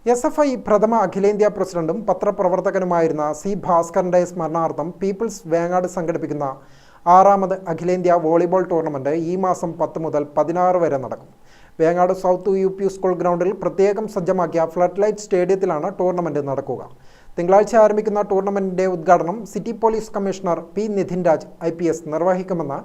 SFI പ്രഥമ അഖിലേന്ത്യാ പ്രസിഡന്റും പത്രപ്രവർത്തകനുമായിരുന്ന സി ഭാസ്കറിന്റെ സ്മരണാർത്ഥം പീപ്പിൾസ് വേങ്ങാട് സംഘടിപ്പിക്കുന്ന 6ാമത് അഖിലേന്ത്യാ വോളിബോൾ ടൂർണമെന്റ് ഈ മാസം 10 മുതൽ 16 വരെ നടക്കും. വേങ്ങാട് സൗത്ത് UP സ്കൂൾ ഗ്രൗണ്ടിൽ പ്രത്യേകം സജ്ജമാക്കിയ ഫ്ലഡ് ലൈറ്റ് സ്റ്റേഡിയത്തിലാണ് ടൂർണമെന്റ് നടക്കുക. തിങ്കളാഴ്ച ആരംഭിക്കുന്ന ടൂർണമെന്റിന്റെ ഉദ്ഘാടനം city police commissioner P. Nidhin Raj IPS നിർവഹിക്കുമെന്ന്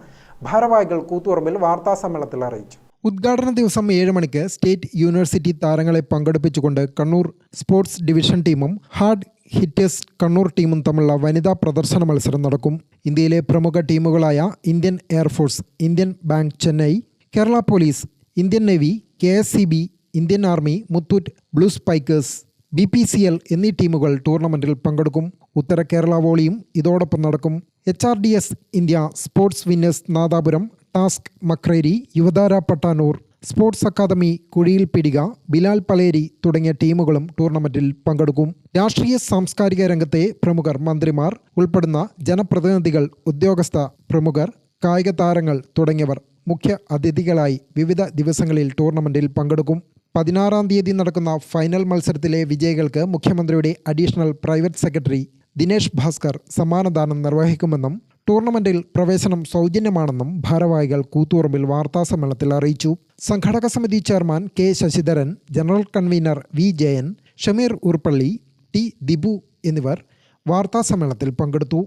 ഭാരവാഹികൾ കൂത്തുപറമ്പിൽ വാർത്താസമ്മേളനത്തിൽ അറിയിച്ചു. ഉദ്ഘാടന ദിവസം 7 മണിക്ക് സ്റ്റേറ്റ് യൂണിവേഴ്സിറ്റി താരങ്ങളെ പങ്കെടുപ്പിച്ചുകൊണ്ട് കണ്ണൂർ സ്പോർട്സ് ഡിവിഷൻ ടീമും ഹാർഡ് ഹിറ്റേഴ്സ് കണ്ണൂർ ടീമും തമ്മിലുള്ള വനിതാ പ്രദർശന മത്സരം നടക്കും. ഇന്ത്യയിലെ പ്രമുഖ ടീമുകളായ Indian air force, Indian bank Chennai, Kerala police, Indian navy, KSCB, Indian army, Muthoot blue spikers, BPCL എന്നീ ടീമുകൾ ടൂർണമെന്റിൽ പങ്കെടുക്കും. ഉത്തര കേരള വോളിയും ഇതോടൊപ്പം നടക്കും. HRDS India, sports winners Nadapuram, task Makreri, Yuvathara Pattanur, sports academy കുഴിയിൽ പിടിക, ബിലാൽ പലേരി തുടങ്ങിയ ടീമുകളും ടൂർണമെന്റിൽ പങ്കെടുക്കും. രാഷ്ട്രീയ സാംസ്കാരിക രംഗത്തെ പ്രമുഖർ, മന്ത്രിമാർ ഉൾപ്പെടുന്ന ജനപ്രതിനിധികൾ, ഉദ്യോഗസ്ഥ പ്രമുഖർ, കായിക താരങ്ങൾ തുടങ്ങിയവർ മുഖ്യ അതിഥികളായി വിവിധ ദിവസങ്ങളിൽ ടൂർണമെന്റിൽ പങ്കെടുക്കും. 16-ാം തീയതി നടക്കുന്ന ഫൈനൽ മത്സരത്തിലെ വിജയികൾക്ക് മുഖ്യമന്ത്രിയുടെ additional private secretary Dinesh Bhaskar സമ്മാനദാനം നിർവഹിക്കുമെന്നും ടൂർണമെന്റിൽ പ്രവേശനം സൗജന്യമാണെന്നും ഭാരവാഹികൾ കൂത്തുപറമ്പിൽ വാർത്താസമ്മേളനത്തിൽ അറിയിച്ചു. സംഘാടക സമിതി chairman K. Sasidharan, general convener V. Jayan, Shameer Urppally, T. Dibu എന്നിവർ വാർത്താസമ്മേളനത്തിൽ പങ്കെടുത്തു.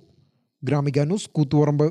ഗ്രാമിക ന്യൂസ്, കൂത്തുപറമ്പ്.